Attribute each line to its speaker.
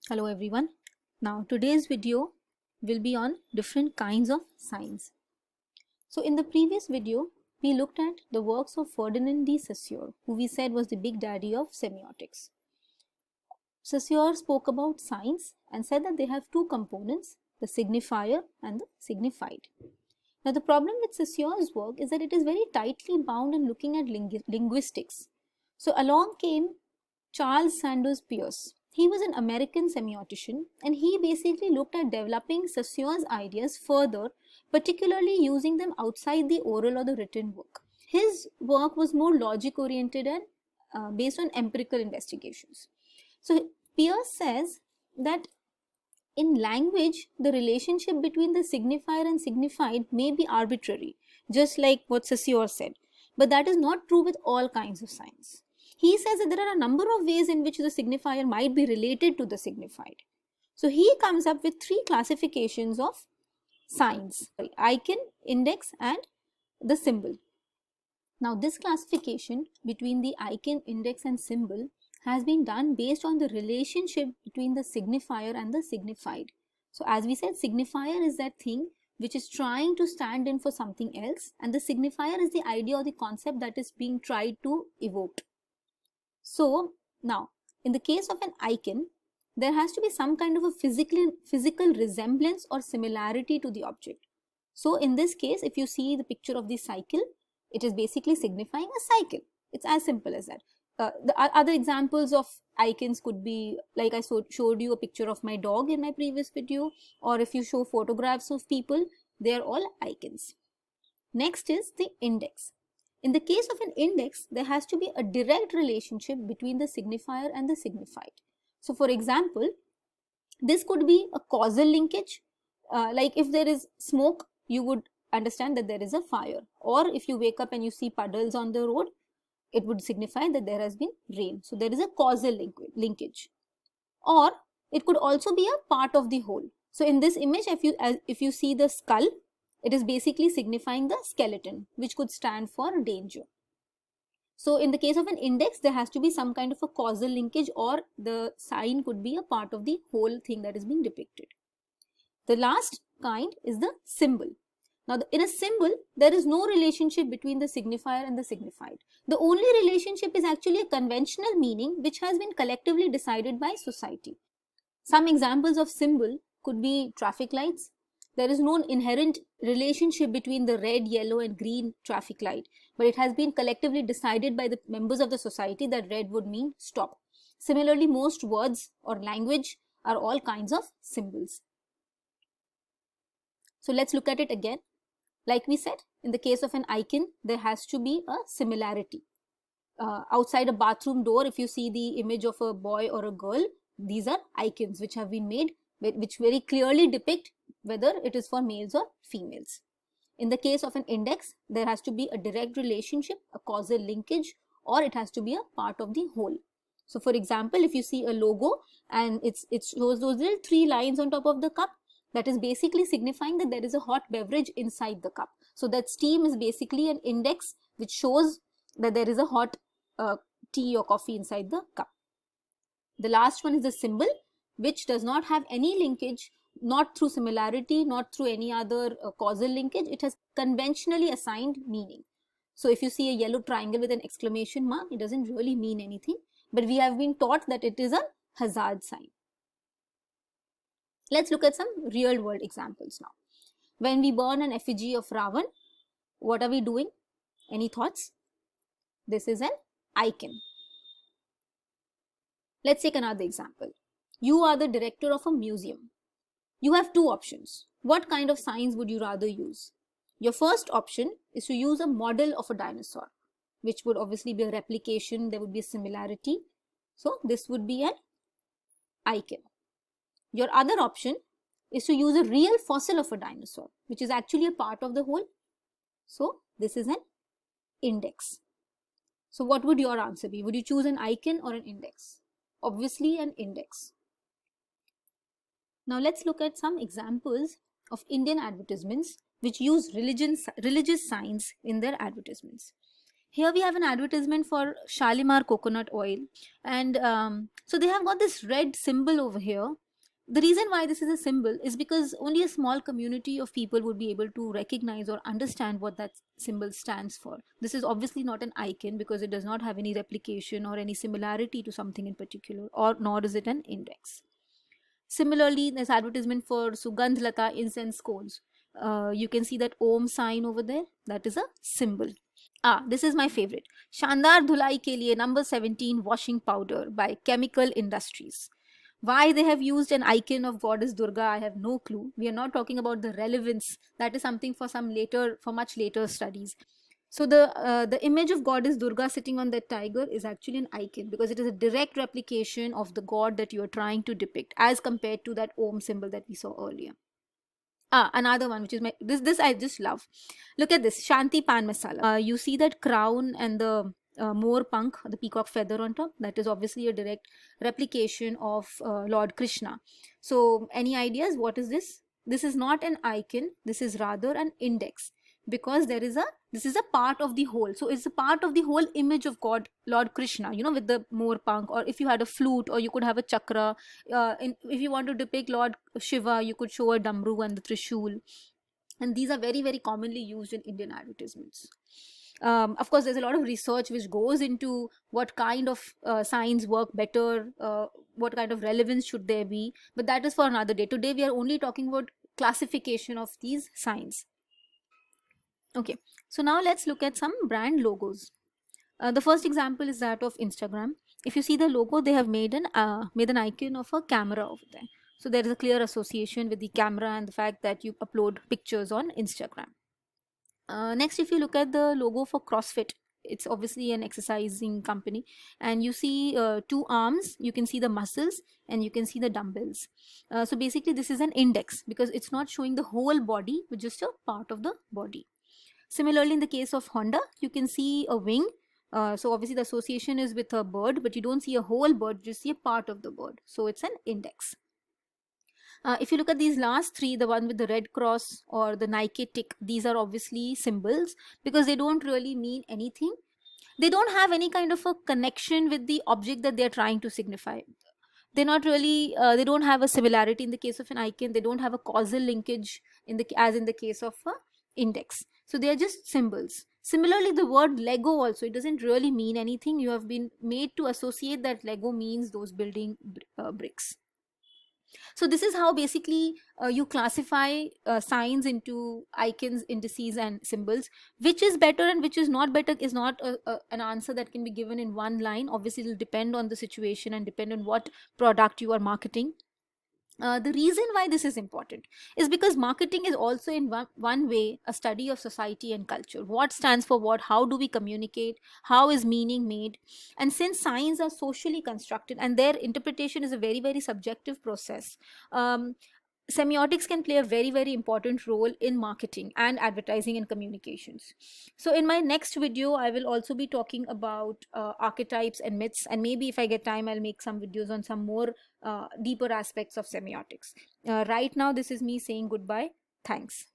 Speaker 1: Hello everyone. Now today's video will be on different kinds of signs. So in the previous video we looked at the works of Ferdinand de Saussure, who we said was the big daddy of semiotics. Saussure spoke about signs and said that they have two components, the signifier and the signified. Now the problem with Saussure's work is that it is very tightly bound in looking at linguistics. So along came Charles Sanders Peirce. He was an American semiotician and he basically looked at developing Saussure's ideas further, particularly using them outside the oral or the written work. His work was more logic oriented and based on empirical investigations. So Peirce says that in language, the relationship between the signifier and signified may be arbitrary, just like what Saussure said, but that is not true with all kinds of signs. He says that there are a number of ways in which the signifier might be related to the signified. So he comes up with three classifications of signs: icon, index and the symbol. Now this classification between the icon, index and symbol has been done based on the relationship between the signifier and the signified. So as we said, signifier is that thing which is trying to stand in for something else, and the signifier is the idea or the concept that is being tried to evoke. So now in the case of an icon, there has to be some kind of a physical resemblance or similarity to the object. So in this case, if you see the picture of the cycle, it is basically signifying a cycle. It's as simple as that. The other examples of icons could be, like I showed you a picture of my dog in my previous video, or if you show photographs of people, they are all icons. Next is the index. In the case of an index, there has to be a direct relationship between the signifier and the signified. So for example, this could be a causal linkage, like if there is smoke, you would understand that there is a fire, or if you wake up and you see puddles on the road, it would signify that there has been rain. So there is a causal linkage. Or it could also be a part of the whole. So in this image, if you see the skull, it is basically signifying the skeleton, which could stand for danger. So in the case of an index, there has to be some kind of a causal linkage, or the sign could be a part of the whole thing that is being depicted. The last kind is the symbol. Now in a symbol, there is no relationship between the signifier and the signified. The only relationship is actually a conventional meaning which has been collectively decided by society. Some examples of symbol could be traffic lights. There is no inherent relationship between the red, yellow and green traffic light, but it has been collectively decided by the members of the society that red would mean stop. Similarly, most words or language are all kinds of symbols. So let's look at it again. Like we said, in the case of an icon, there has to be a similarity. Outside a bathroom door, if you see the image of a boy or a girl, these are icons which have been made, which very clearly depict whether it is for males or females. In the case of an index, there has to be a direct relationship, a causal linkage, or it has to be a part of the whole. So for example, if you see a logo and it shows those little three lines on top of the cup, that is basically signifying that there is a hot beverage inside the cup. So that steam is basically an index which shows that there is a hot tea or coffee inside the cup. The last one is the symbol, which does not have any linkage, not through similarity, not through any other causal linkage. It has conventionally assigned meaning. So if you see a yellow triangle with an exclamation mark, it doesn't really mean anything, but we have been taught that it is a hazard sign. Let's look at some real world examples now. When we burn an effigy of Ravan, what are we doing? Any thoughts? This is an icon. Let's take another example. You are the director of a museum. You have two options. What kind of signs would you rather use? Your first option is to use a model of a dinosaur, which would obviously be a replication. There would be a similarity. So this would be an icon. Your other option is to use a real fossil of a dinosaur, which is actually a part of the whole. So this is an index. So what would your answer be? Would you choose an icon or an index? Obviously an index. Now let's look at some examples of Indian advertisements which use religious signs in their advertisements. Here we have an advertisement for Shalimar coconut oil, and so they have got this red symbol over here. The reason why this is a symbol is because only a small community of people would be able to recognize or understand what that symbol stands for. This is obviously not an icon because it does not have any replication or any similarity to something in particular, or nor is it an index. Similarly, there's advertisement for Sugandh Lata incense cones. You can see that Om sign over there. That is a symbol. This is my favorite. Shandar Dhulai ke liye number 17 washing powder by Chemical Industries. Why they have used an icon of goddess Durga, I have no clue. We are not talking about the relevance. That is something for much later studies. So the image of goddess Durga sitting on that tiger is actually an icon because it is a direct replication of the god that you are trying to depict as compared to that Om symbol that we saw earlier. Another one which is this I just love. Look at this Shanti pan masala. You see that crown and the Moor Pank, the peacock feather on top, that is obviously a direct replication of Lord Krishna. So any ideas what is this? This is not an icon, this is rather an index, because this is a part of the whole. So it's a part of the whole image of God, Lord Krishna, with the Moor Pank, or if you had a flute, or you could have a chakra. If you want to depict Lord Shiva, you could show a Damru and the Trishul. And these are very, very commonly used in Indian advertisements. Of course, there's a lot of research which goes into what kind of signs work better, what kind of relevance should there be, but that is for another day. Today we are only talking about classification of these signs. Okay, so now let's look at some brand logos. The first example is that of Instagram. If you see the logo, they have made an icon of a camera over there. So there is a clear association with the camera and the fact that you upload pictures on Instagram. Next, if you look at the logo for CrossFit, it's obviously an exercising company, and you see two arms, you can see the muscles, and you can see the dumbbells. So basically this is an index because it's not showing the whole body but just a part of the body. Similarly, in the case of Honda, you can see a wing. So obviously the association is with a bird, but you don't see a whole bird, you just see a part of the bird. So it's an index. If you look at these last three, the one with the red cross or the Nike tick, these are obviously symbols because they don't really mean anything. They don't have any kind of a connection with the object that they're trying to signify. They're not really, they don't have a similarity in the case of an icon. They don't have a causal linkage as in the case of an index. So they are just symbols. Similarly, the word Lego also, it doesn't really mean anything. You have been made to associate that Lego means those building bricks. So this is how basically you classify signs into icons, indices, and symbols. Which is better and which is not better is not an answer that can be given in one line. Obviously, it will depend on the situation and depend on what product you are marketing. The reason why this is important is because marketing is also in one way a study of society and culture. What stands for what, how do we communicate, how is meaning made, and since signs are socially constructed and their interpretation is a very, very subjective process, semiotics can play a very, very important role in marketing and advertising and communications. So in my next video, I will also be talking about archetypes and myths, and maybe if I get time, I'll make some videos on some more deeper aspects of semiotics. Right now, this is me saying goodbye. Thanks.